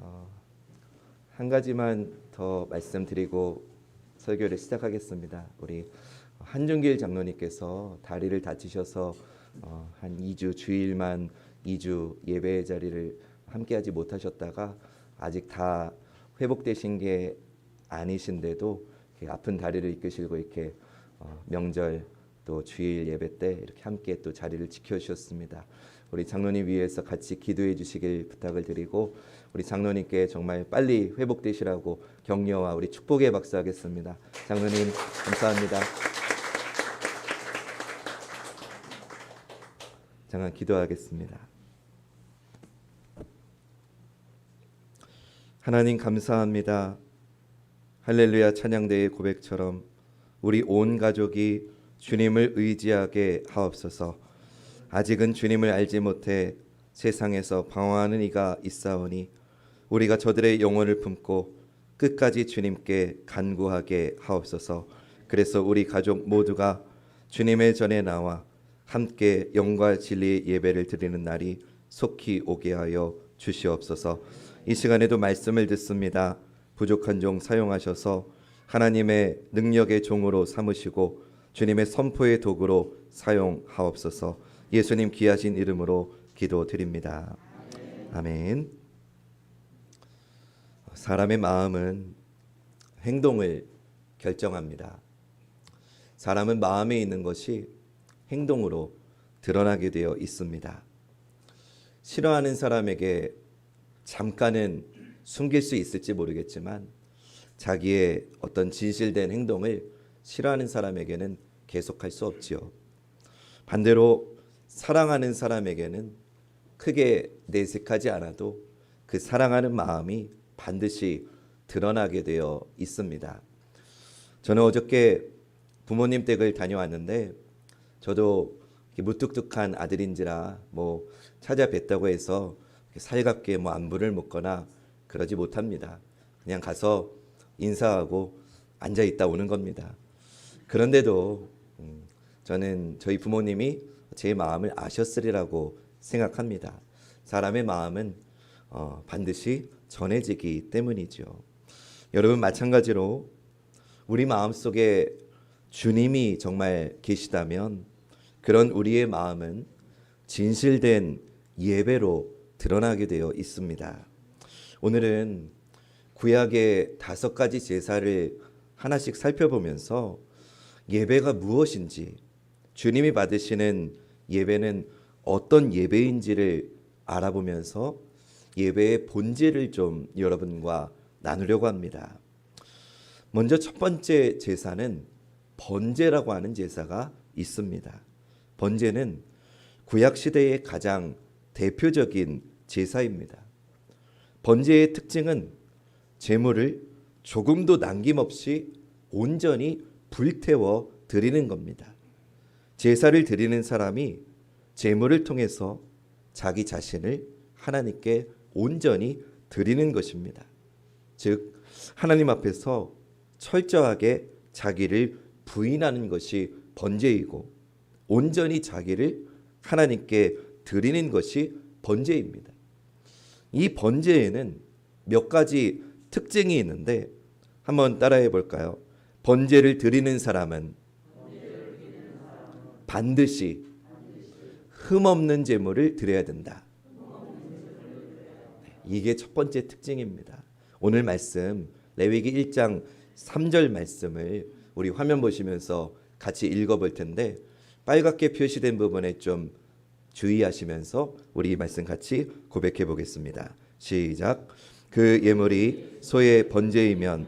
어, 한 가지만 더 말씀드리고 설교를 시작하겠습니다. 우리 한중길 장로님께서 다리를 다치셔서 한 2주 주일만 2주 예배 자리를 함께하지 못하셨다가 아직 다 회복되신 게 아니신데도 이렇게 아픈 다리를 이끄시고 이렇게 명절 또 주일 예배 때 이렇게 함께 또 자리를 지켜주셨습니다. 우리 장로님 위해서 같이 기도해 주시길 부탁을 드리고 우리 장로님께 정말 빨리 회복되시라고 격려와 우리 축복의 박수 하겠습니다. 장로님 감사합니다. 잠깐 기도하겠습니다. 하나님 감사합니다. 할렐루야 찬양대의 고백처럼 우리 온 가족이 주님을 의지하게 하옵소서. 아직은 주님을 알지 못해 세상에서 방황하는 이가 있사오니 우리가 저들의 영혼을 품고 끝까지 주님께 간구하게 하옵소서. 그래서 우리 가족 모두가 주님의 전에 나와 함께 영과 진리의 예배를 드리는 날이 속히 오게 하여 주시옵소서. 이 시간에도 말씀을 듣습니다. 부족한 종 사용하셔서 하나님의 능력의 종으로 삼으시고 주님의 선포의 도구로 사용하옵소서. 예수님 귀하신 이름으로 기도드립니다. 아멘. 사람의 마음은 행동을 결정합니다. 사람은 마음에 있는 것이 행동으로 드러나게 되어 있습니다. 싫어하는 사람에게 잠깐은 숨길 수 있을지 모르겠지만 자기의 어떤 진실된 행동을 싫어하는 사람에게는 계속할 수 없지요. 반대로 사랑하는 사람에게는 크게 내색하지 않아도 그 사랑하는 마음이 반드시 드러나게 되어 있습니다. 저는 어저께 부모님 댁을 다녀왔는데 저도 무뚝뚝한 아들인지라 찾아뵙다고 해서 살갑게 안부를 묻거나 그러지 못합니다. 그냥 가서 인사하고 앉아 있다 오는 겁니다. 그런데도 저는 저희 부모님이 제 마음을 아셨으리라고 생각합니다. 사람의 마음은 반드시 전해지기 때문이죠. 여러분 마찬가지로 우리 마음속에 주님이 정말 계시다면 그런 우리의 마음은 진실된 예배로 드러나게 되어 있습니다. 오늘은 구약의 5가지 제사를 하나씩 살펴보면서 예배가 무엇인지, 주님이 받으시는 예배는 어떤 예배인지를 알아보면서 예배의 본질을 좀 여러분과 나누려고 합니다. 먼저 첫 번째 제사는 번제라고 하는 제사가 있습니다. 번제는 구약시대의 가장 대표적인 제사입니다. 번제의 특징은 제물을 조금도 남김없이 온전히 불태워 드리는 겁니다. 제사를 드리는 사람이 제물을 통해서 자기 자신을 하나님께 온전히 드리는 것입니다. 즉 하나님 앞에서 철저하게 자기를 부인하는 것이 번제이고 온전히 자기를 하나님께 드리는 것이 번제입니다. 이 번제에는 몇 가지 특징이 있는데 한번 따라해 볼까요? 번제를 드리는 사람은 반드시 흠없는 제물을 드려야 된다. 이게 첫 번째 특징입니다. 오늘 말씀 레위기 1장 3절 말씀을 우리 화면 보시면서 같이 읽어볼 텐데 빨갛게 표시된 부분에 좀 주의하시면서 우리 이 말씀 같이 고백해 보겠습니다. 시작. 그 예물이 소의 번제이면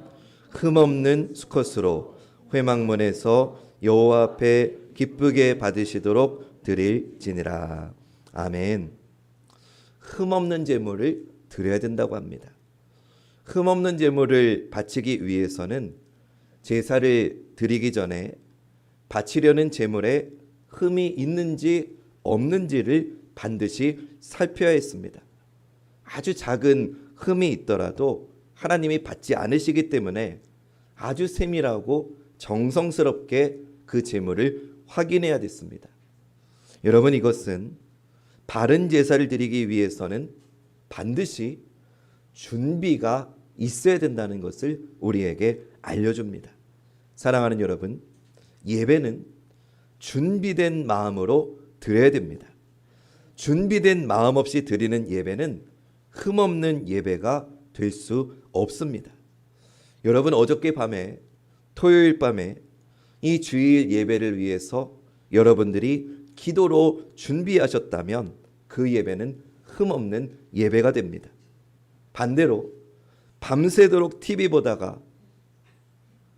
흠없는 수컷으로 회막문에서 여호와 앞에 기쁘게 받으시도록 드릴지니라. 아멘. 흠없는 제물을 드려야 된다고 합니다. 흠없는 제물을 바치기 위해서는 제사를 드리기 전에 바치려는 제물에 흠이 있는지 없는지를 반드시 살펴야 했습니다. 아주 작은 흠이 있더라도 하나님이 받지 않으시기 때문에 아주 세밀하고 정성스럽게 그 제물을 확인해야 됐습니다. 여러분 이것은 바른 제사를 드리기 위해서는 반드시 준비가 있어야 된다는 것을 우리에게 알려줍니다. 사랑하는 여러분, 예배는 준비된 마음으로 드려야 됩니다. 준비된 마음 없이 드리는 예배는 흠없는 예배가 될 수 없습니다. 여러분, 어저께 밤에, 토요일 밤에 이 주일 예배를 위해서 여러분들이 기도로 준비하셨다면 그 예배는 흠없는 예배가 됩니다. 반대로 밤새도록 TV 보다가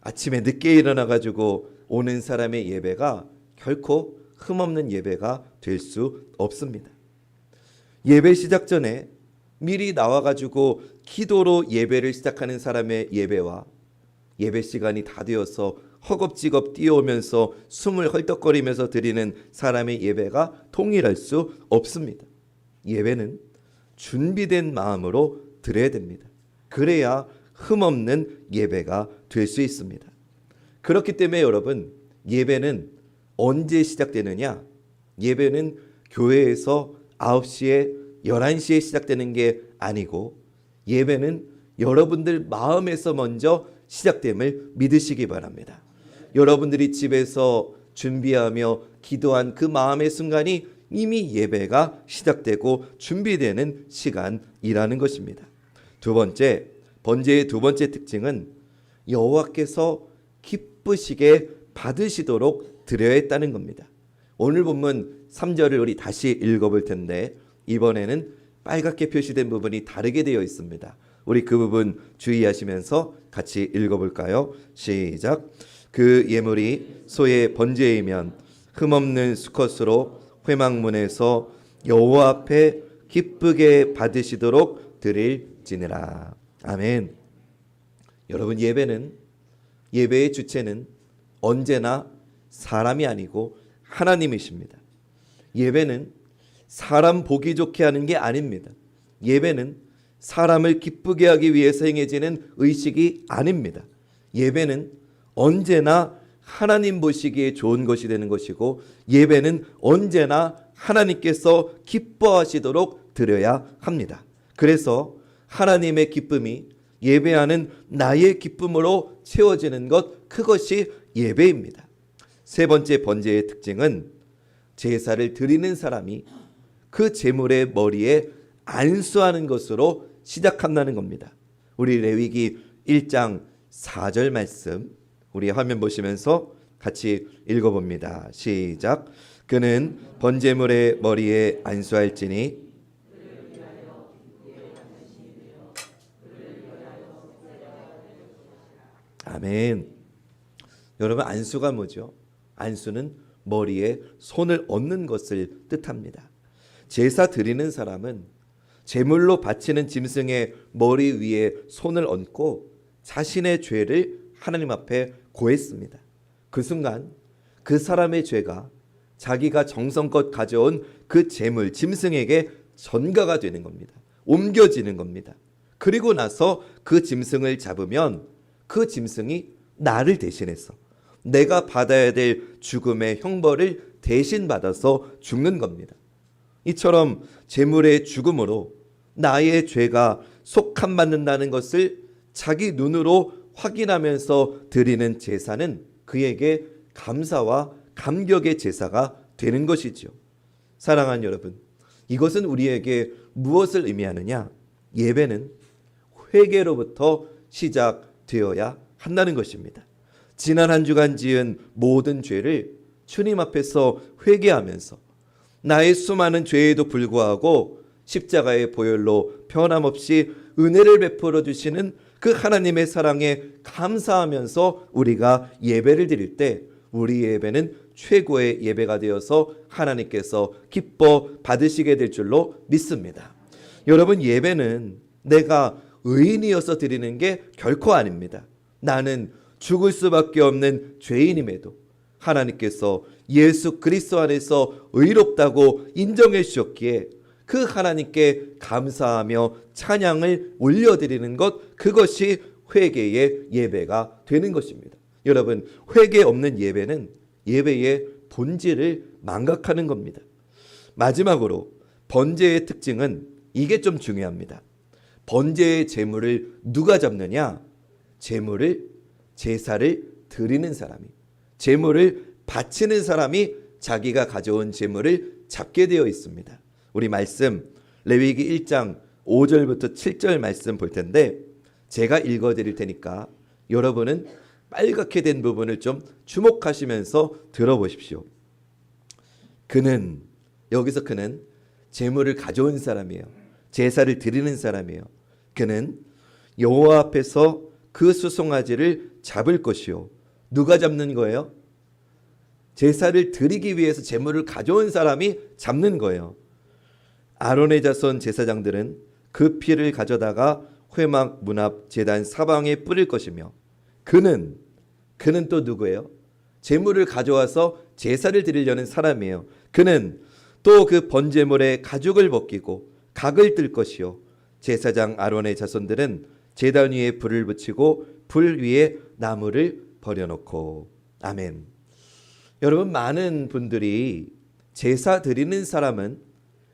아침에 늦게 일어나가지고 오는 사람의 예배가 결코 흠없는 예배가 될 수 없습니다. 예배 시작 전에 미리 나와가지고 기도로 예배를 시작하는 사람의 예배와 예배 시간이 다 되어서 허겁지겁 뛰어오면서 숨을 헐떡거리면서 드리는 사람의 예배가 동일할 수 없습니다. 예배는 준비된 마음으로 드려야 됩니다. 그래야 흠없는 예배가 될 수 있습니다. 그렇기 때문에 여러분, 예배는 언제 시작되느냐? 예배는 교회에서 9시에 11시에 시작되는 게 아니고 예배는 여러분들 마음에서 먼저 시작됨을 믿으시기 바랍니다. 여러분들이 집에서 준비하며 기도한 그 마음의 순간이 이미 예배가 시작되고 준비되는 시간이라는 것입니다. 두 번째, 번제의 두 번째 특징은 여호와께서 기쁘시게 받으시도록 드려야 했다는 겁니다. 오늘 본문 3절을 우리 다시 읽어볼 텐데 이번에는 빨갛게 표시된 부분이 다르게 되어 있습니다. 우리 그 부분 주의하시면서 같이 읽어볼까요? 시작. 그 예물이 소의 번제이면 흠없는 수컷으로 회막문에서 여호와 앞에 기쁘게 받으시도록 드릴지니라. 아멘. 여러분, 예배의 주체는 언제나 사람이 아니고 하나님이십니다. 예배는 사람 보기 좋게 하는 게 아닙니다. 예배는 사람을 기쁘게 하기 위해서 행해지는 의식이 아닙니다. 예배는 언제나 하나님 보시기에 좋은 것이 되는 것이고 예배는 언제나 하나님께서 기뻐하시도록 드려야 합니다. 그래서 하나님의 기쁨이 예배하는 나의 기쁨으로 채워지는 것, 그것이 예배입니다. 세 번째 번제의 특징은 제사를 드리는 사람이 그 제물의 머리에 안수하는 것으로 시작한다는 겁니다. 우리 레위기 1장 4절 말씀 우리 화면 보시면서 같이 읽어봅니다. 시작. 그는 번제물의 머리에 안수할지니 아멘. 여러분, 안수가 뭐죠? 안수는 머리에 손을 얹는 것을 뜻합니다. 제사 드리는 사람은 제물로 바치는 짐승의 머리 위에 손을 얹고 자신의 죄를 하나님 앞에 고했습니다. 그 순간 그 사람의 죄가 자기가 정성껏 가져온 그 제물, 짐승에게 전가가 되는 겁니다. 옮겨지는 겁니다. 그리고 나서 그 짐승을 잡으면 그 짐승이 나를 대신해서 내가 받아야 될 죽음의 형벌을 대신 받아서 죽는 겁니다. 이처럼 제물의 죽음으로 나의 죄가 속함받는다는 것을 자기 눈으로 확인하면서 드리는 제사는 그에게 감사와 감격의 제사가 되는 것이죠. 사랑하는 여러분, 이것은 우리에게 무엇을 의미하느냐? 예배는 회개로부터 시작되어야 한다는 것입니다. 지난 한 주간 지은 모든 죄를 주님 앞에서 회개하면서 나의 수많은 죄에도 불구하고 십자가의 보혈로 변함없이 은혜를 베풀어 주시는 그 하나님의 사랑에 감사하면서 우리가 예배를 드릴 때 우리 예배는 최고의 예배가 되어서 하나님께서 기뻐 받으시게 될 줄로 믿습니다. 여러분, 예배는 내가 의인이어서 드리는 게 결코 아닙니다. 나는 죽을 수밖에 없는 죄인임에도 하나님께서 예수 그리스도 안에서 의롭다고 인정해 주셨기에 그 하나님께 감사하며 찬양을 올려드리는 것, 그것이 회개의 예배가 되는 것입니다. 여러분, 회개 없는 예배는 예배의 본질을 망각하는 겁니다. 마지막으로 번제의 특징은 이게 좀 중요합니다. 번제의 제물을 누가 잡느냐? 제사를 드리는 사람이, 제물을 바치는 사람이 자기가 가져온 제물을 잡게 되어 있습니다. 우리 말씀 레위기 1장 5절부터 7절 말씀 볼 텐데 제가 읽어드릴 테니까 여러분은 빨갛게 된 부분을 좀 주목하시면서 들어보십시오. 여기서 그는 제물을 가져온 사람이에요. 제사를 드리는 사람이에요. 그는 여호와 앞에서 그 수송아지를 잡을 것이요. 누가 잡는 거예요? 제사를 드리기 위해서 제물을 가져온 사람이 잡는 거예요. 아론의 자손 제사장들은 그 피를 가져다가 회막 문 앞 제단 사방에 뿌릴 것이며 그는 또 누구예요? 제물을 가져와서 제사를 드리려는 사람이에요. 그는 또 그 번제물의 가죽을 벗기고 각을 뜰 것이요. 제사장 아론의 자손들은 제단 위에 불을 붙이고 불 위에 나무를 버려놓고. 아멘. 여러분, 많은 분들이 제사 드리는 사람은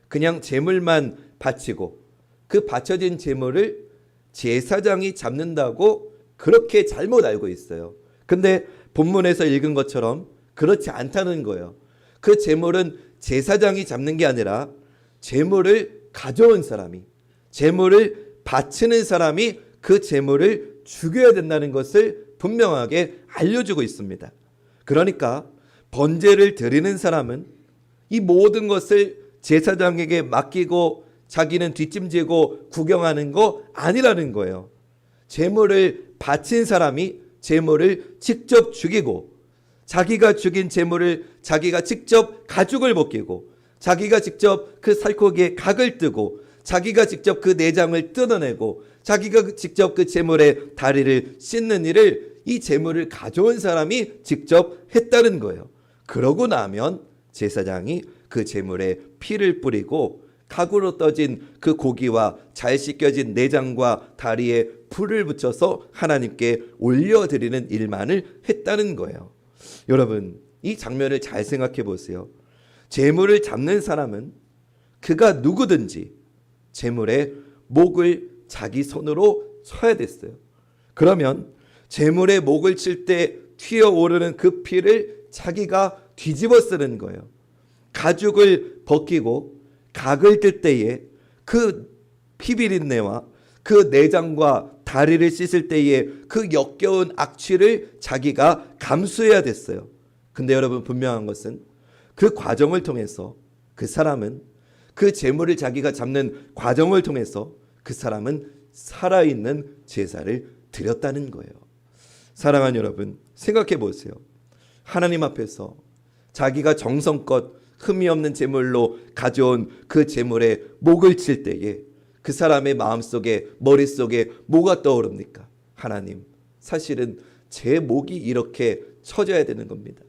그냥 제물만 바치고 그 바쳐진 제물을 제사장이 잡는다고 그렇게 잘못 알고 있어요. 근데 본문에서 읽은 것처럼 그렇지 않다는 거예요. 그 제물은 제사장이 잡는 게 아니라 제물을 가져온 사람이, 제물을 바치는 사람이 그 제물을 죽여야 된다는 것을 분명하게 알려주고 있습니다. 그러니까 번제를 드리는 사람은 이 모든 것을 제사장에게 맡기고 자기는 뒷짐지고 구경하는 거 아니라는 거예요. 제물을 바친 사람이 제물을 직접 죽이고 자기가 죽인 제물을 자기가 직접 가죽을 벗기고 자기가 직접 그 살코기에 각을 뜨고 자기가 직접 그 내장을 뜯어내고 자기가 직접 그 제물의 다리를 씻는 일을 이 제물을 가져온 사람이 직접 했다는 거예요. 그러고 나면 제사장이 그 제물에 피를 뿌리고 각으로 떠진 그 고기와 잘 씻겨진 내장과 다리에 불을 붙여서 하나님께 올려드리는 일만을 했다는 거예요. 여러분, 이 장면을 잘 생각해 보세요. 제물을 잡는 사람은 그가 누구든지 제물의 목을 자기 손으로 쳐야 됐어요. 그러면 제물의 목을 칠 때 튀어오르는 그 피를 자기가 뒤집어 쓰는 거예요. 가죽을 벗기고 각을 뜰 때에 그 피비린내와 그 내장과 다리를 씻을 때에 그 역겨운 악취를 자기가 감수해야 됐어요. 근데 여러분, 분명한 것은 그 과정을 통해서 그 사람은 그 제물을 자기가 잡는 과정을 통해서 그 사람은 살아있는 제사를 드렸다는 거예요. 사랑하는 여러분, 생각해 보세요. 하나님 앞에서 자기가 정성껏 흠이 없는 제물로 가져온 그 제물에 목을 칠 때에 그 사람의 마음속에 머릿속에 뭐가 떠오릅니까? 하나님, 사실은 제 목이 이렇게 쳐져야 되는 겁니다.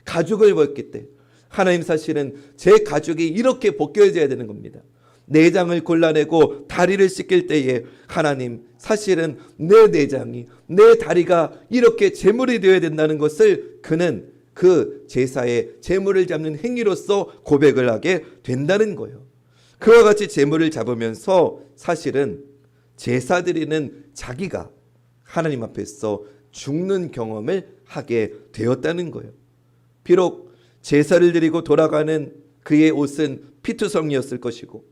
가죽을 벗길 때 하나님, 사실은 제 가죽이 이렇게 벗겨져야 되는 겁니다. 내장을 골라내고 다리를 씻길 때에 하나님, 사실은 내 내장이, 내 다리가 이렇게 제물이 되어야 된다는 것을 그는 그 제사의 제물을 잡는 행위로서 고백을 하게 된다는 거예요. 그와 같이 제물을 잡으면서 사실은 제사 드리는 자기가 하나님 앞에서 죽는 경험을 하게 되었다는 거예요. 비록 제사를 드리고 돌아가는 그의 옷은 피투성이었을 것이고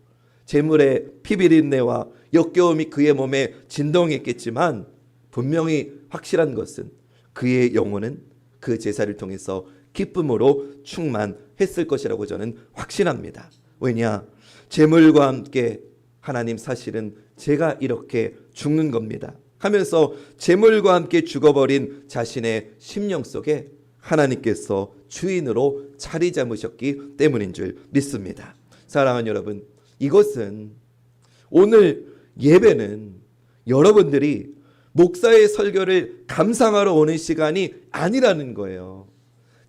제물의 피비린내와 역겨움이 그의 몸에 진동했겠지만 분명히 확실한 것은 그의 영혼은 그 제사를 통해서 기쁨으로 충만했을 것이라고 저는 확신합니다. 왜냐? 제물과 함께 하나님, 사실은 제가 이렇게 죽는 겁니다 하면서 제물과 함께 죽어버린 자신의 심령 속에 하나님께서 주인으로 자리 잡으셨기 때문인 줄 믿습니다. 사랑하는 여러분, 이것은 오늘 예배는 여러분들이 목사의 설교를 감상하러 오는 시간이 아니라는 거예요.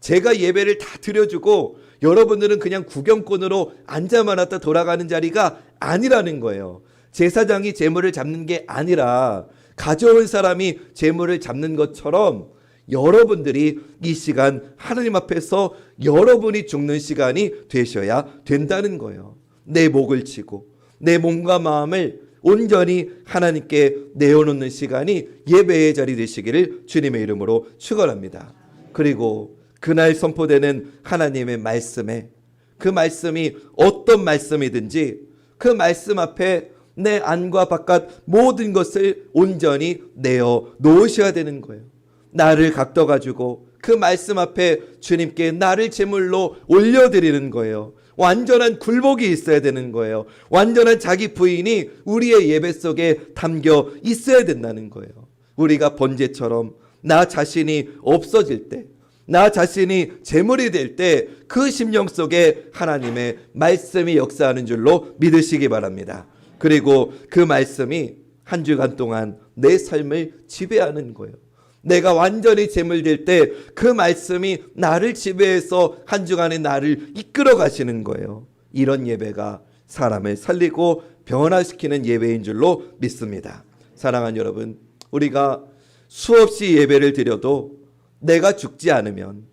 제가 예배를 다 드려주고 여러분들은 그냥 구경꾼으로 앉아만 왔다 돌아가는 자리가 아니라는 거예요. 제사장이 제물을 잡는 게 아니라 가져온 사람이 제물을 잡는 것처럼 여러분들이 이 시간 하나님 앞에서 여러분이 죽는 시간이 되셔야 된다는 거예요. 내 목을 치고 내 몸과 마음을 온전히 하나님께 내어놓는 시간이 예배의 자리 되시기를 주님의 이름으로 축원합니다. 그리고 그날 선포되는 하나님의 말씀에, 그 말씀이 어떤 말씀이든지 그 말씀 앞에 내 안과 바깥 모든 것을 온전히 내어 놓으셔야 되는 거예요. 나를 각도 가지고 그 말씀 앞에 주님께 나를 제물로 올려드리는 거예요. 완전한 굴복이 있어야 되는 거예요. 완전한 자기 부인이 우리의 예배 속에 담겨 있어야 된다는 거예요. 우리가 번제처럼 나 자신이 없어질 때, 나 자신이 제물이 될 때 그 심령 속에 하나님의 말씀이 역사하는 줄로 믿으시기 바랍니다. 그리고 그 말씀이 한 주간 동안 내 삶을 지배하는 거예요. 내가 완전히 제물될 때 그 말씀이 나를 지배해서 한 주간의 나를 이끌어 가시는 거예요. 이런 예배가 사람을 살리고 변화시키는 예배인 줄로 믿습니다. 사랑하는 여러분, 우리가 수없이 예배를 드려도 내가 죽지 않으면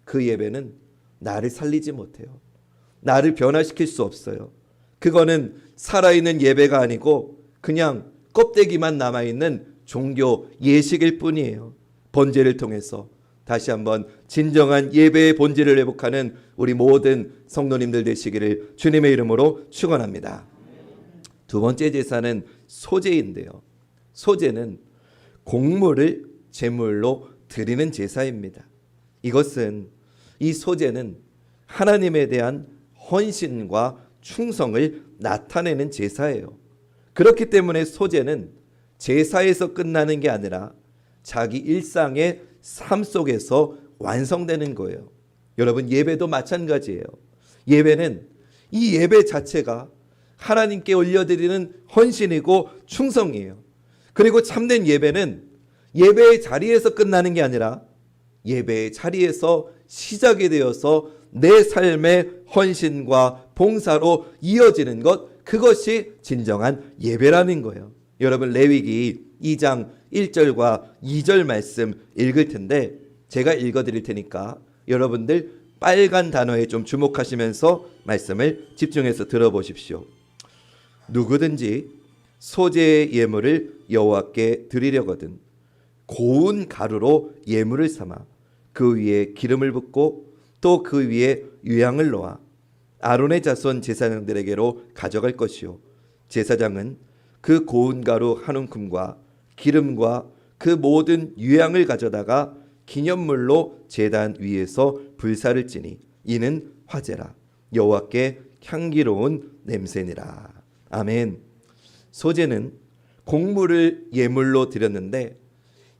그 예배는 나를 살리지 못해요. 나를 변화시킬 수 없어요. 그거는 살아있는 예배가 아니고 그냥 껍데기만 남아있는 종교 예식일 뿐이에요. 번제를 통해서 다시 한번 진정한 예배의 본질을 회복하는 우리 모든 성도님들 되시기를 주님의 이름으로 축원합니다. 두 번째 제사는 소제인데요. 소제는 곡물을 제물로 드리는 제사입니다. 이것은, 이 소제는 하나님에 대한 헌신과 충성을 나타내는 제사예요. 그렇기 때문에 소제는 제사에서 끝나는 게 아니라 자기 일상의 삶 속에서 완성되는 거예요. 여러분, 예배도 마찬가지예요. 예배는, 이 예배 자체가 하나님께 올려드리는 헌신이고 충성이에요. 그리고 참된 예배는 예배의 자리에서 끝나는 게 아니라 예배의 자리에서 시작이 되어서 내 삶의 헌신과 봉사로 이어지는 것, 그것이 진정한 예배라는 거예요. 여러분, 레위기 2장 1절과 2절 말씀 읽을 텐데 제가 읽어드릴 테니까 여러분들 빨간 단어에 좀 주목하시면서 말씀을 집중해서 들어보십시오. 누구든지 소제의 예물을 여호와께 드리려거든 고운 가루로 예물을 삼아 그 위에 기름을 붓고 또 그 위에 유향을 놓아 아론의 자손 제사장들에게로 가져갈 것이요, 제사장은 그 고운 가루 한 움큼과 기름과 그 모든 유향을 가져다가 기념물로 제단 위에서 불사를 지니 이는 화제라, 여호와께 향기로운 냄새니라. 아멘. 소제는 곡물을 예물로 드렸는데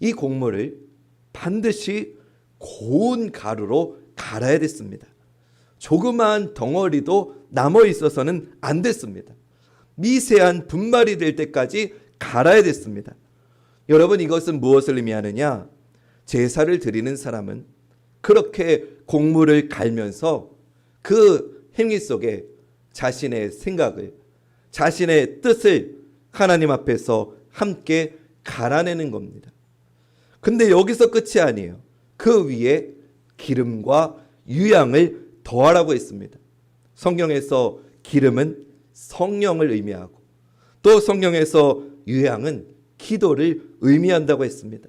이 곡물을 반드시 고운 가루로 갈아야 됐습니다. 조그마한 덩어리도 남아 있어서는 안 됐습니다. 미세한 분말이 될 때까지 갈아야 됐습니다. 여러분, 이것은 무엇을 의미하느냐? 제사를 드리는 사람은 그렇게 곡물을 갈면서 그 행위 속에 자신의 생각을, 자신의 뜻을 하나님 앞에서 함께 갈아내는 겁니다. 근데 여기서 끝이 아니에요. 그 위에 기름과 유향을 더하라고 했습니다. 성경에서 기름은 성령을 의미하고 또 성경에서 유향은 기도를 의미한다고 했습니다.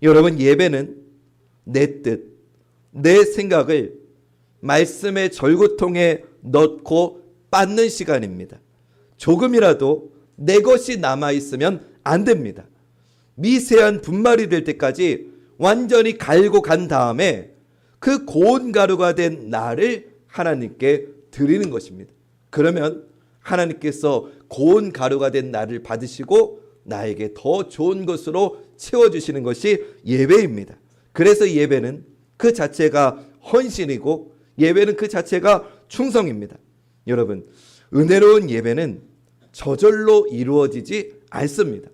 여러분, 예배는 내 뜻, 내 생각을 말씀의 절구통에 넣고 빻는 시간입니다. 조금이라도 내 것이 남아있으면 안 됩니다. 미세한 분말이 될 때까지 완전히 갈고 간 다음에 그 고운 가루가 된 나를 하나님께 드리는 것입니다. 그러면 하나님께서 고운 가루가 된 나를 받으시고 나에게 더 좋은 것으로 채워주시는 것이 예배입니다. 그래서 예배는 그 자체가 헌신이고 예배는 그 자체가 충성입니다. 여러분, 은혜로운 예배는 저절로 이루어지지 않습니다.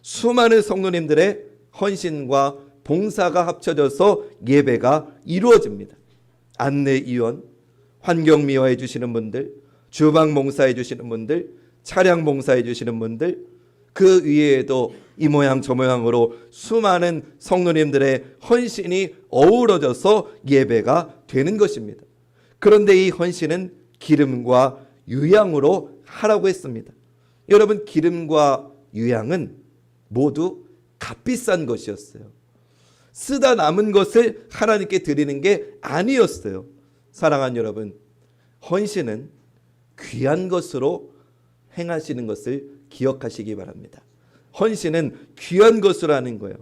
수많은 성도님들의 헌신과 봉사가 합쳐져서 예배가 이루어집니다. 안내위원, 환경미화해 주시는 분들, 주방 봉사해 주시는 분들, 차량 봉사해 주시는 분들, 그 위에도 이 모양 저 모양으로 수많은 성도님들의 헌신이 어우러져서 예배가 되는 것입니다. 그런데 이 헌신은 기름과 유향으로 하라고 했습니다. 여러분, 기름과 유향은 모두 값비싼 것이었어요. 쓰다 남은 것을 하나님께 드리는 게 아니었어요. 사랑하는 여러분, 헌신은 귀한 것으로 행하시는 것을 기억하시기 바랍니다. 헌신은 귀한 것으로 하는 거예요.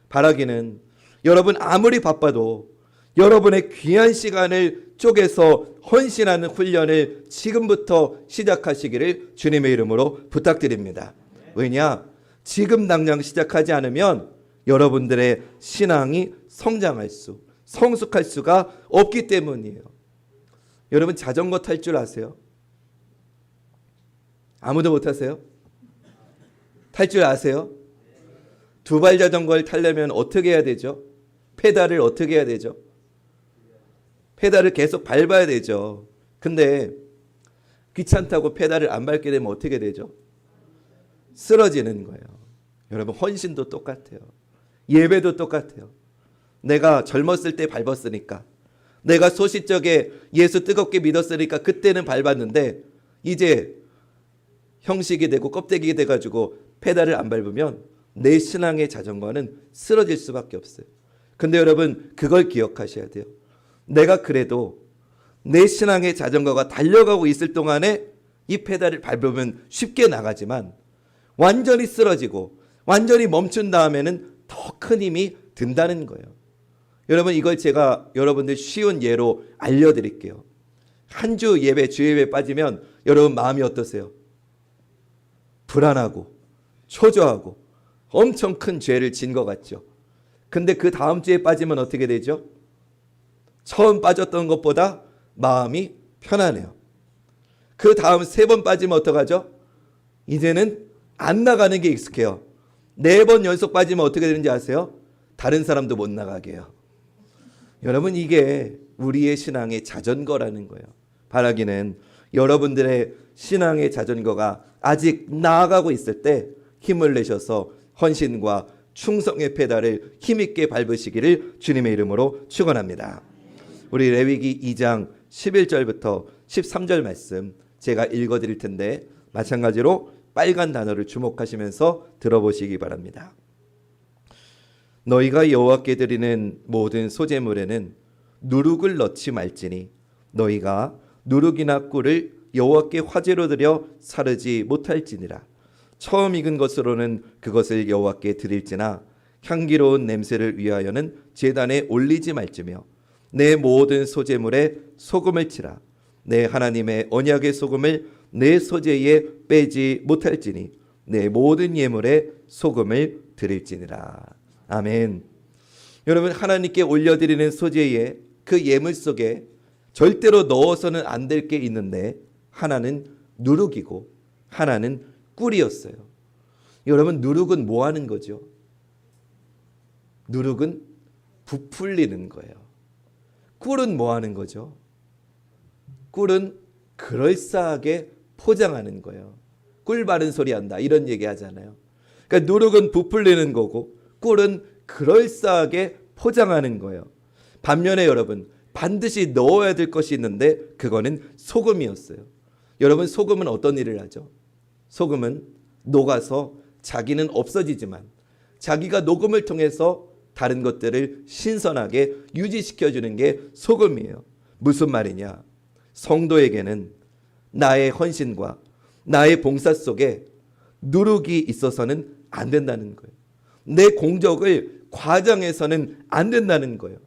바라기는 여러분 아무리 바빠도 여러분의 귀한 시간을 쪼개서 헌신하는 훈련을 지금부터 시작하시기를 주님의 이름으로 부탁드립니다. 왜냐? 지금 당장 시작하지 않으면 여러분들의 신앙이 성숙할 수가 없기 때문이에요. 여러분, 자전거 탈 줄 아세요? 아무도 못 타세요? 탈 줄 아세요? 두발 자전거를 타려면 어떻게 해야 되죠? 페달을 어떻게 해야 되죠? 페달을 계속 밟아야 되죠. 근데 귀찮다고 페달을 안 밟게 되면 어떻게 되죠? 쓰러지는 거예요. 여러분, 헌신도 똑같아요. 예배도 똑같아요. 내가 젊었을 때 밟았으니까, 내가 소시적에 예수 뜨겁게 믿었으니까 그때는 밟았는데 이제 형식이 되고 껍데기가 돼가지고 페달을 안 밟으면 내 신앙의 자전거는 쓰러질 수밖에 없어요. 근데 여러분, 그걸 기억하셔야 돼요. 내가 그래도 내 신앙의 자전거가 달려가고 있을 동안에 이 페달을 밟으면 쉽게 나가지만 완전히 쓰러지고 완전히 멈춘 다음에는 더 큰 힘이 든다는 거예요. 여러분, 이걸 제가 여러분들 쉬운 예로 알려드릴게요. 한 주 예배, 주예배 빠지면 여러분 마음이 어떠세요? 불안하고 초조하고 엄청 큰 죄를 진 것 같죠. 근데 그 다음 주에 빠지면 어떻게 되죠? 처음 빠졌던 것보다 마음이 편하네요. 그 다음 3번 빠지면 어떡하죠? 이제는 안 나가는 게 익숙해요. 4번 연속 빠지면 어떻게 되는지 아세요? 다른 사람도 못 나가게 해요. 여러분, 이게 우리의 신앙의 자전거라는 거예요. 바라기는 여러분들의 신앙의 자전거가 아직 나아가고 있을 때 힘을 내셔서 헌신과 충성의 페달을 힘있게 밟으시기를 주님의 이름으로 축원합니다. 우리 레위기 2장 11절부터 13절 말씀 제가 읽어드릴 텐데 마찬가지로 빨간 단어를 주목하시면서 들어보시기 바랍니다. 너희가 여호와께 드리는 모든 소제물에는 누룩을 넣지 말지니 너희가 누룩이나 꿀을 여호와께 화제로 드려 사르지 못할지니라. 처음 익은 것으로는 그것을 여호와께 드릴지나 향기로운 냄새를 위하여는 제단에 올리지 말지며 내 모든 소제물에 소금을 치라. 내 하나님의 언약의 소금을 내 소제에 빼지 못할지니 내 모든 예물에 소금을 드릴지니라. 아멘. 여러분, 하나님께 올려드리는 소제에 그 예물 속에 절대로 넣어서는 안 될 게 있는데 하나는 누룩이고 하나는 꿀이었어요. 여러분, 누룩은 뭐 하는 거죠? 누룩은 부풀리는 거예요. 꿀은 뭐 하는 거죠? 꿀은 그럴싸하게 포장하는 거예요. 꿀 바른 소리 한다 이런 얘기 하잖아요. 그러니까 누룩은 부풀리는 거고 꿀은 그럴싸하게 포장하는 거예요. 반면에 여러분, 반드시 넣어야 될 것이 있는데 그거는 소금이었어요. 여러분, 소금은 어떤 일을 하죠? 소금은 녹아서 자기는 없어지지만 자기가 녹음을 통해서 다른 것들을 신선하게 유지시켜주는 게 소금이에요. 무슨 말이냐? 성도에게는 나의 헌신과 나의 봉사 속에 누룩이 있어서는 안 된다는 거예요. 내 공적을 과장해서는 안 된다는 거예요.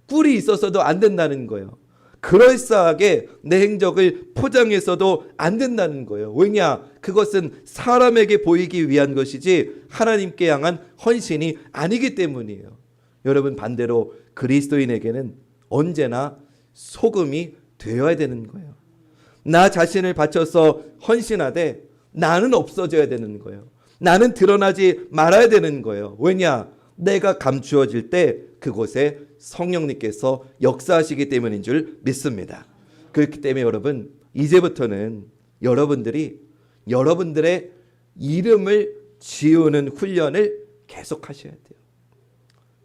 꿀이 있어서도 안 된다는 거예요. 그럴싸하게 내 행적을 포장해서도 안 된다는 거예요. 왜냐? 그것은 사람에게 보이기 위한 것이지 하나님께 향한 헌신이 아니기 때문이에요. 여러분, 반대로 그리스도인에게는 언제나 소금이 되어야 되는 거예요. 나 자신을 바쳐서 헌신하되 나는 없어져야 되는 거예요. 나는 드러나지 말아야 되는 거예요. 왜냐? 내가 감추어질 때 그곳에 성령님께서 역사하시기 때문인 줄 믿습니다. 그렇기 때문에 여러분, 이제부터는 여러분들이 여러분들의 이름을 지우는 훈련을 계속 하셔야 돼요.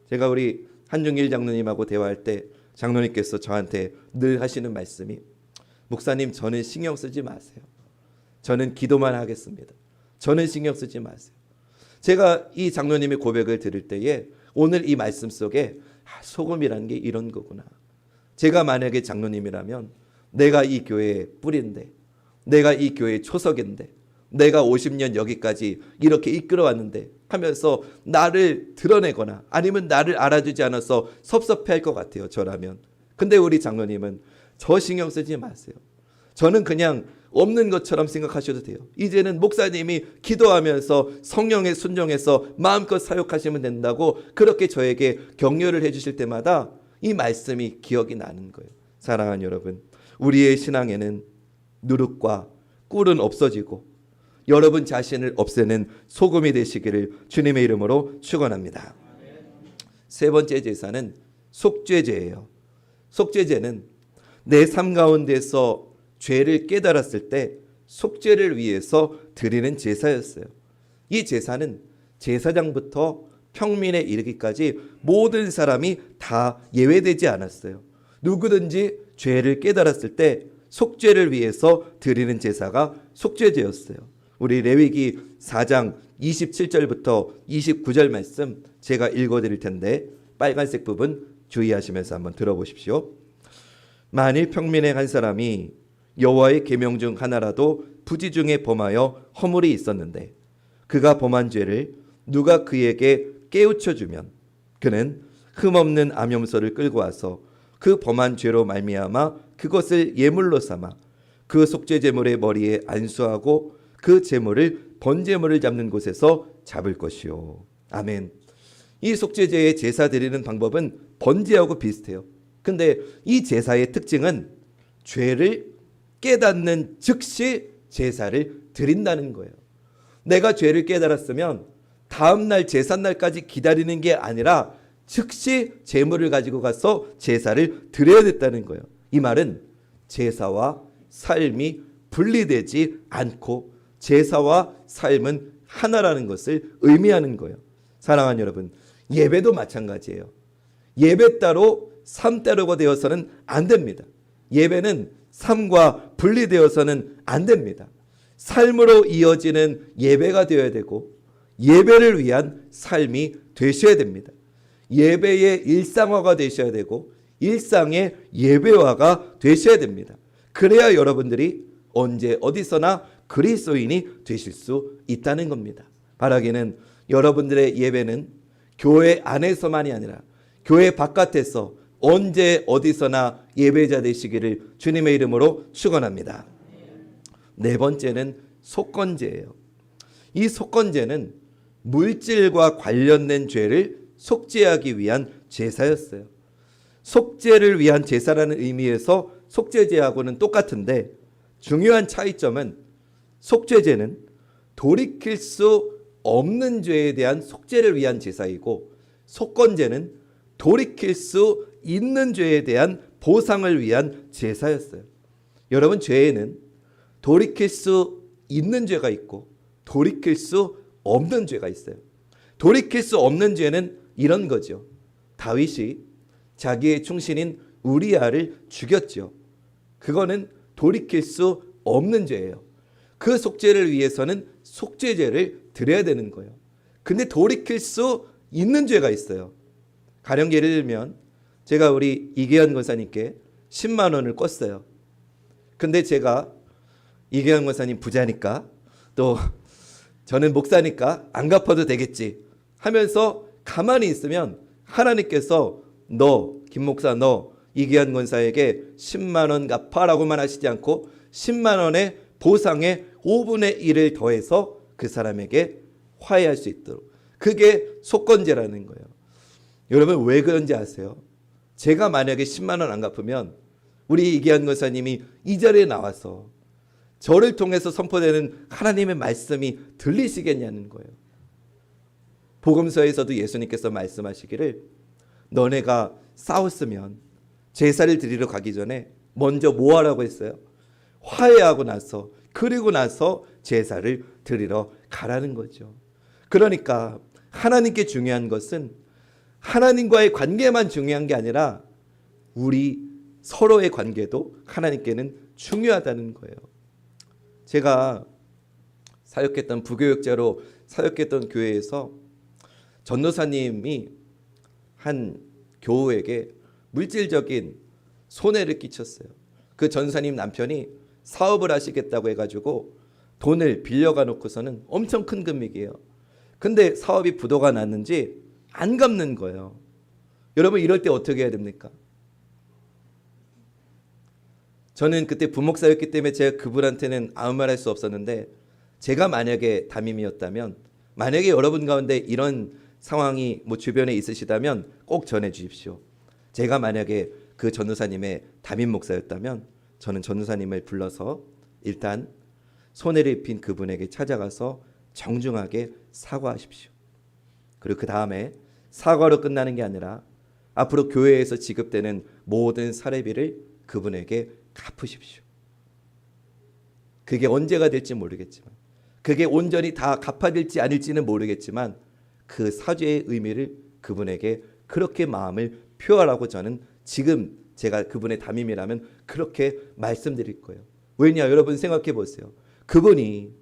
제가 우리 한중길 장로님하고 대화할 때 장로님께서 저한테 늘 하시는 말씀이, 목사님, 저는 신경 쓰지 마세요. 저는 기도만 하겠습니다. 저는 신경 쓰지 마세요. 제가 이 장로님의 고백을 들을 때에 오늘 이 말씀 속에 소금이라는 게 이런 거구나. 제가 만약에 장로님이라면 내가 이 교회의 뿌리인데, 내가 이 교회의 초석인데, 내가 50년 여기까지 이렇게 이끌어왔는데 하면서 나를 드러내거나 아니면 나를 알아주지 않아서 섭섭해할 것 같아요, 저라면. 근데 우리 장로님은 저 신경 쓰지 마세요. 저는 그냥 없는 것처럼 생각하셔도 돼요. 이제는 목사님이 기도하면서 성령에 순종해서 마음껏 사역하시면 된다고 그렇게 저에게 격려를 해주실 때마다 이 말씀이 기억이 나는 거예요. 사랑하는 여러분, 우리의 신앙에는 누룩과 꿀은 없어지고 여러분 자신을 없애는 소금이 되시기를 주님의 이름으로 축원합니다. 세 번째 제사는 속죄제예요. 속죄제는 내 삶 가운데서 죄를 깨달았을 때 속죄를 위해서 드리는 제사였어요. 이 제사는 제사장부터 평민에 이르기까지 모든 사람이 다 예외되지 않았어요. 누구든지 죄를 깨달았을 때 속죄를 위해서 드리는 제사가 속죄제였어요. 우리 레위기 4장 27절부터 29절 말씀 제가 읽어드릴 텐데 빨간색 부분 주의하시면서 한번 들어보십시오. 만일 평민의 한 사람이 여호와의 계명 중 하나라도 부지 중에 범하여 허물이 있었는데 그가 범한 죄를 누가 그에게 깨우쳐 주면 그는 흠없는 암염소를 끌고 와서 그 범한 죄로 말미암아 그것을 예물로 삼아 그 속죄제물의 머리에 안수하고 그 제물을 번제물을 잡는 곳에서 잡을 것이요. 아멘. 이 속죄제의 제사 드리는 방법은 번제하고 비슷해요. 근데 이 제사의 특징은 죄를 깨닫는 즉시 제사를 드린다는 거예요. 내가 죄를 깨달았으면 다음날 제삿날까지 기다리는 게 아니라 즉시 제물을 가지고 가서 제사를 드려야 됐다는 거예요. 이 말은 제사와 삶이 분리되지 않고 제사와 삶은 하나라는 것을 의미하는 거예요. 사랑하는 여러분, 예배도 마찬가지예요. 예배 따로 삶 따로가 되어서는 안 됩니다. 예배는 삶과 분리되어서는 안 됩니다. 삶으로 이어지는 예배가 되어야 되고 예배를 위한 삶이 되셔야 됩니다. 예배의 일상화가 되셔야 되고 일상의 예배화가 되셔야 됩니다. 그래야 여러분들이 언제 어디서나 그리스도인이 되실 수 있다는 겁니다. 바라기는 여러분들의 예배는 교회 안에서만이 아니라 교회 바깥에서 언제 어디서나 예배자 되시기를 주님의 이름으로 축원합니다. 네 번째는 속건제예요. 이 속건제는 물질과 관련된 죄를 속죄하기 위한 제사였어요. 속죄를 위한 제사라는 의미에서 속죄제하고는 똑같은데 중요한 차이점은 속죄제는 돌이킬 수 없는 죄에 대한 속죄를 위한 제사이고 속건제는 돌이킬 수 있는 죄에 대한 보상을 위한 제사였어요. 여러분, 죄에는 돌이킬 수 있는 죄가 있고 돌이킬 수 없는 죄가 있어요. 돌이킬 수 없는 죄는 이런 거죠. 다윗이 자기의 충신인 우리아를 죽였죠. 그거는 돌이킬 수 없는 죄예요. 그 속죄를 위해서는 속죄제를 드려야 되는 거예요. 근데 돌이킬 수 있는 죄가 있어요. 가령 예를 들면 제가 우리 이계현 권사님께 10만 원을 꿨어요. 근데 제가 이계현 권사님 부자니까 또 저는 목사니까 안 갚아도 되겠지 하면서 가만히 있으면 하나님께서 너 김 목사 너 이계현 권사에게 10만 원 갚아라고만 하시지 않고 10만 원의 보상의 5분의 1을 더해서 그 사람에게 화해할 수 있도록, 그게 속건제라는 거예요. 여러분, 왜 그런지 아세요? 제가 만약에 10만 원 안 갚으면 우리 이계현 권사님이 이 자리에 나와서 저를 통해서 선포되는 하나님의 말씀이 들리시겠냐는 거예요. 복음서에서도 예수님께서 말씀하시기를 너네가 싸웠으면 제사를 드리러 가기 전에 먼저 뭐 하라고 했어요? 화해하고 나서, 그리고 나서 제사를 드리러 가라는 거죠. 그러니까 하나님께 중요한 것은 하나님과의 관계만 중요한 게 아니라 우리 서로의 관계도 하나님께는 중요하다는 거예요. 제가 사역했던 부교역자로 사역했던 교회에서 전도사님이 한 교우에게 물질적인 손해를 끼쳤어요. 그 전도사님 남편이 사업을 하시겠다고 해가지고 돈을 빌려가 놓고서는 엄청 큰 금액이에요. 근데 사업이 부도가 났는지 안 갚는 거예요. 여러분 이럴 때 어떻게 해야 됩니까? 저는 그때 부목사였기 때문에 제가 그분한테는 아무 말 할 수 없었는데, 제가 만약에 담임이었다면, 만약에 여러분 가운데 이런 상황이 주변에 있으시다면 꼭 전해 주십시오. 제가 만약에 그 전도사님의 담임 목사였다면 저는 전도사님을 불러서 일단 손해를 입힌 그분에게 찾아가서 정중하게 사과하십시오. 그리고 그 다음에 사과로 끝나는 게 아니라 앞으로 교회에서 지급되는 모든 사례비를 그분에게 갚으십시오. 그게 언제가 될지 모르겠지만, 그게 온전히 다 갚아질지 아닐지는 모르겠지만 그 사죄의 의미를 그분에게 그렇게 마음을 표하라고 저는 지금 제가 그분의 담임이라면 그렇게 말씀드릴 거예요. 왜냐, 여러분 생각해 보세요. 그분이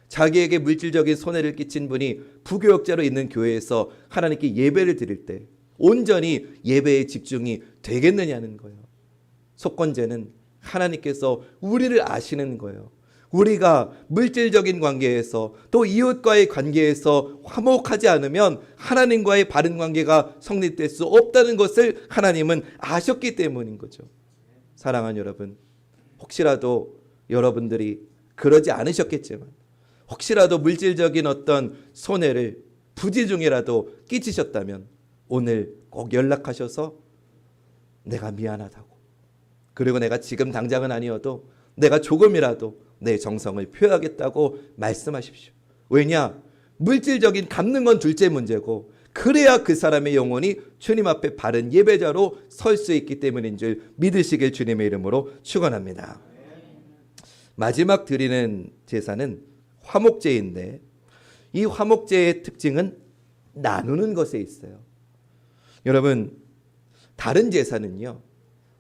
자기에게 물질적인 손해를 끼친 분이 부교역자로 있는 교회에서 하나님께 예배를 드릴 때 온전히 예배에 집중이 되겠느냐는 거예요. 속건제는 하나님께서 우리를 아시는 거예요. 우리가 물질적인 관계에서 또 이웃과의 관계에서 화목하지 않으면 하나님과의 바른 관계가 성립될 수 없다는 것을 하나님은 아셨기 때문인 거죠. 사랑하는 여러분, 혹시라도 여러분들이 그러지 않으셨겠지만 혹시라도 물질적인 어떤 손해를 부지 중이라도 끼치셨다면 오늘 꼭 연락하셔서 내가 미안하다고, 그리고 내가 지금 당장은 아니어도 내가 조금이라도 내 정성을 표하겠다고 말씀하십시오. 왜냐? 물질적인 갚는 건 둘째 문제고, 그래야 그 사람의 영혼이 주님 앞에 바른 예배자로 설 수 있기 때문인 줄 믿으시길 주님의 이름으로 축원합니다. 마지막 드리는 제사는 화목제인데, 이 화목제의 특징은 나누는 것에 있어요. 여러분, 다른 제사는요,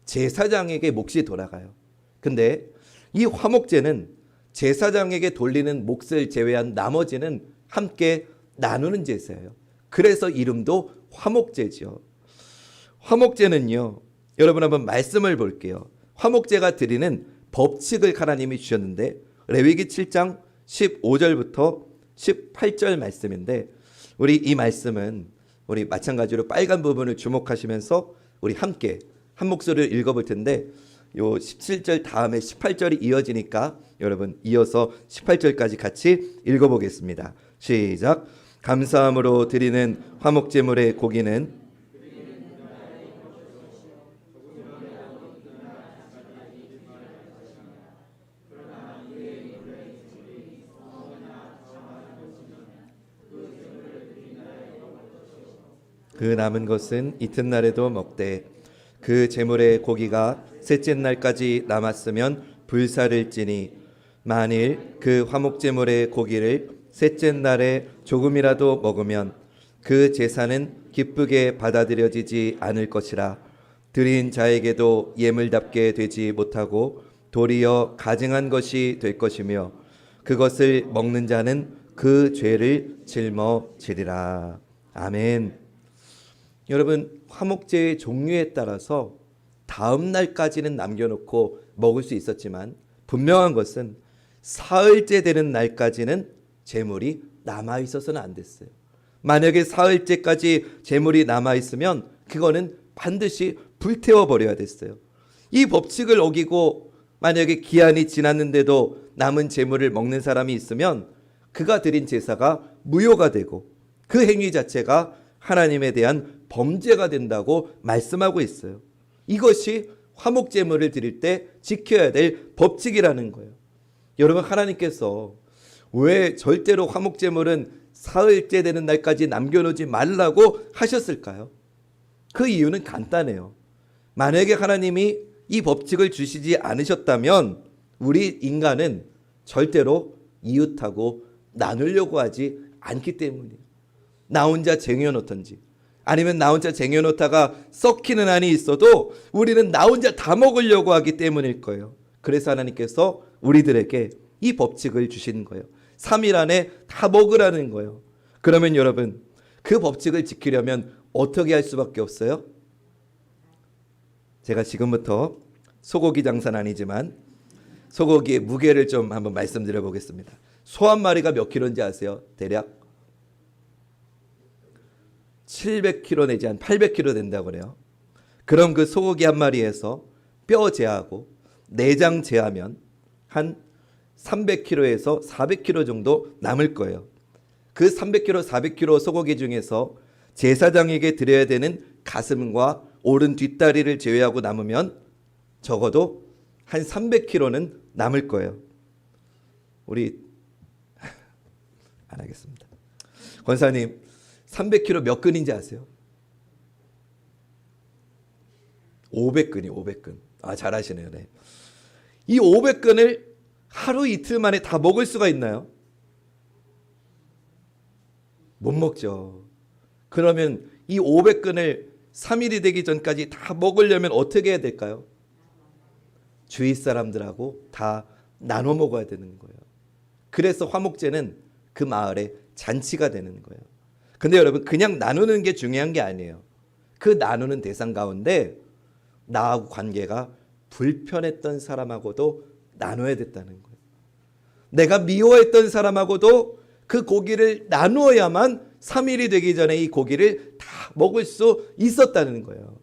제사장에게 몫이 돌아가요. 근데 이 화목제는 제사장에게 돌리는 몫을 제외한 나머지는 함께 나누는 제사예요. 그래서 이름도 화목제죠. 화목제는요, 여러분 한번 말씀을 볼게요. 화목제가 드리는 법칙을 하나님이 주셨는데, 레위기 7장 15절부터 18절 말씀인데, 우리 이 말씀은 우리 마찬가지로 빨간 부분을 주목하시면서 우리 함께 한 목소리를 읽어볼 텐데, 요 17절 다음에 18절이 이어지니까 여러분 이어서 18절까지 같이 읽어보겠습니다. 시작. 감사함으로 드리는 화목제물의 고기는 그 남은 것은 이튿날에도 먹되 그 제물의 고기가 셋째 날까지 남았으면 불사를 찌니, 만일 그 화목제물의 고기를 셋째 날에 조금이라도 먹으면 그 제사는 기쁘게 받아들여지지 않을 것이라. 드린 자에게도 예물답게 되지 못하고 도리어 가증한 것이 될 것이며, 그것을 먹는 자는 그 죄를 짊어지리라. 아멘. 여러분, 화목제의 종류에 따라서 다음 날까지는 남겨놓고 먹을 수 있었지만 분명한 것은 사흘째 되는 날까지는 제물이 남아있어서는 안 됐어요. 만약에 사흘째까지 제물이 남아있으면 그거는 반드시 불태워버려야 됐어요. 이 법칙을 어기고 만약에 기한이 지났는데도 남은 제물을 먹는 사람이 있으면 그가 드린 제사가 무효가 되고 그 행위 자체가 하나님에 대한 범죄가 된다고 말씀하고 있어요. 이것이 화목제물을 드릴 때 지켜야 될 법칙이라는 거예요. 여러분, 하나님께서 왜 절대로 화목제물은 사흘째 되는 날까지 남겨놓지 말라고 하셨을까요? 그 이유는 간단해요. 만약에 하나님이 이 법칙을 주시지 않으셨다면 우리 인간은 절대로 이웃하고 나누려고 하지 않기 때문이에요. 나 혼자 쟁여놓던지 아니면 나 혼자 쟁여놓다가 썩히는 한이 있어도 우리는 나 혼자 다 먹으려고 하기 때문일 거예요. 그래서 하나님께서 우리들에게 이 법칙을 주신 거예요. 3일 안에 다 먹으라는 거예요. 그러면 여러분, 그 법칙을 지키려면 어떻게 할 수밖에 없어요? 제가 지금부터 소고기 장사는 아니지만 소고기의 무게를 좀 한번 말씀드려 보겠습니다. 소 한 마리가 몇 킬로인지 아세요? 대략 700kg 내지 한 800kg 된다고 그래요. 그럼 그 소고기 한 마리에서 뼈 제하고 내장 제하면 한 300kg에서 400kg 정도 남을 거예요. 그 300kg, 400kg 소고기 중에서 제사장에게 드려야 되는 가슴과 오른 뒷다리를 제외하고 남으면 적어도 한 300kg는 남을 거예요. 우리 안 하겠습니다. 권사님, 300kg 몇 근인지 아세요? 500근이 500근. 아, 잘하시네요. 네. 이 500근을 하루 이틀 만에 다 먹을 수가 있나요? 못 먹죠. 그러면 이 500근을 3일이 되기 전까지 다 먹으려면 어떻게 해야 될까요? 주위 사람들하고 다 나눠 먹어야 되는 거예요. 그래서 화목제는 그 마을의 잔치가 되는 거예요. 근데 여러분, 그냥 나누는 게 중요한 게 아니에요. 그 나누는 대상 가운데 나하고 관계가 불편했던 사람하고도 나눠야 됐다는 거예요. 내가 미워했던 사람하고도 그 고기를 나누어야만 3일이 되기 전에 이 고기를 다 먹을 수 있었다는 거예요.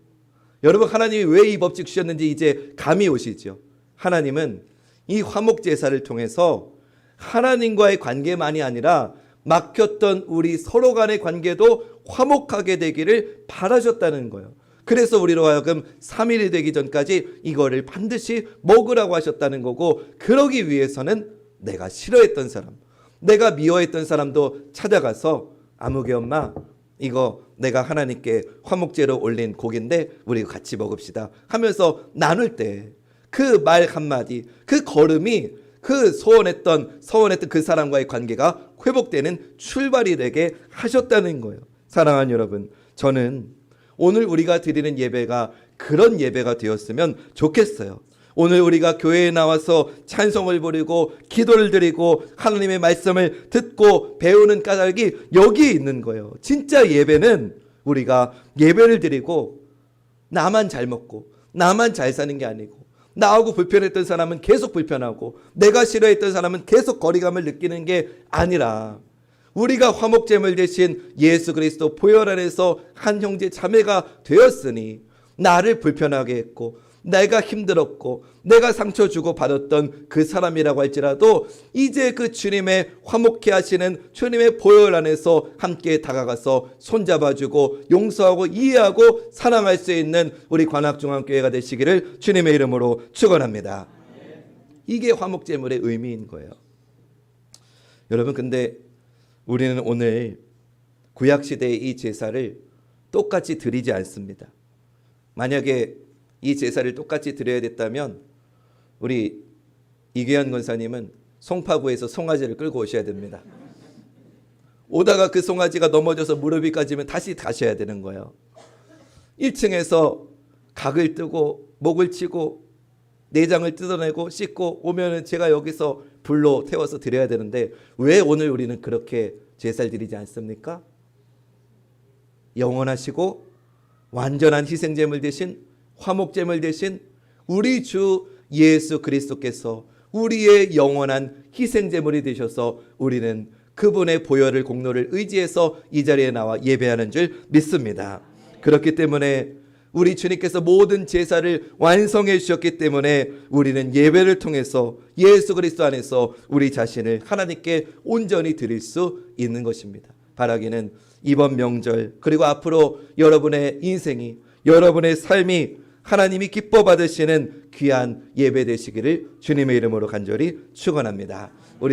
여러분, 하나님이 왜 이 법칙 주셨는지 이제 감이 오시죠. 하나님은 이 화목 제사를 통해서 하나님과의 관계만이 아니라 막혔던 우리 서로 간의 관계도 화목하게 되기를 바라셨다는 거예요. 그래서 우리로 하여금 3일이 되기 전까지 이거를 반드시 먹으라고 하셨다는 거고, 그러기 위해서는 내가 싫어했던 사람, 내가 미워했던 사람도 찾아가서 아무개 엄마, 이거 내가 하나님께 화목제로 올린 고기인데 우리 같이 먹읍시다 하면서 나눌 때 그 말 한마디, 그 걸음이 그 서운했던 그 사람과의 관계가 회복되는 출발이 되게 하셨다는 거예요. 사랑하는 여러분, 저는 오늘 우리가 드리는 예배가 그런 예배가 되었으면 좋겠어요. 오늘 우리가 교회에 나와서 찬송을 부르고 기도를 드리고 하나님의 말씀을 듣고 배우는 까닭이 여기에 있는 거예요. 진짜 예배는 우리가 예배를 드리고 나만 잘 먹고 나만 잘 사는 게 아니고, 나하고 불편했던 사람은 계속 불편하고 내가 싫어했던 사람은 계속 거리감을 느끼는 게 아니라, 우리가 화목제물 대신 예수 그리스도 보혈 안에서 한 형제 자매가 되었으니 나를 불편하게 했고 내가 힘들었고 내가 상처 주고 받았던 그 사람이라고 할지라도 이제 그 주님의 화목케 하시는 주님의 보혈 안에서 함께 다가가서 손잡아주고 용서하고 이해하고 사랑할 수 있는 우리 관악중앙교회가 되시기를 주님의 이름으로 축원합니다. 이게 화목제물의 의미인 거예요. 여러분, 근데 우리는 오늘 구약시대의 이 제사를 똑같이 드리지 않습니다. 만약에 이 제사를 똑같이 드려야 됐다면 우리 이규현 권사님은 송파구에서 송아지를 끌고 오셔야 됩니다. 오다가 그 송아지가 넘어져서 무릎이 까지면 다시 가셔야 되는 거예요. 1층에서 각을 뜨고 목을 치고 내장을 뜯어내고 씻고 오면은 제가 여기서 불로 태워서 드려야 되는데 왜 오늘 우리는 그렇게 제사를 드리지 않습니까? 영원하시고 완전한 희생제물 대신 화목제물 대신 우리 주 예수 그리스도께서 우리의 영원한 희생제물이 되셔서 우리는 그분의 보혈을 공로를 의지해서 이 자리에 나와 예배하는 줄 믿습니다. 그렇기 때문에 우리 주님께서 모든 제사를 완성해 주셨기 때문에 우리는 예배를 통해서 예수 그리스도 안에서 우리 자신을 하나님께 온전히 드릴 수 있는 것입니다. 바라기는 이번 명절 그리고 앞으로 여러분의 인생이, 여러분의 삶이 하나님이 기뻐 받으시는 귀한 예배 되시기를 주님의 이름으로 간절히 축원합니다.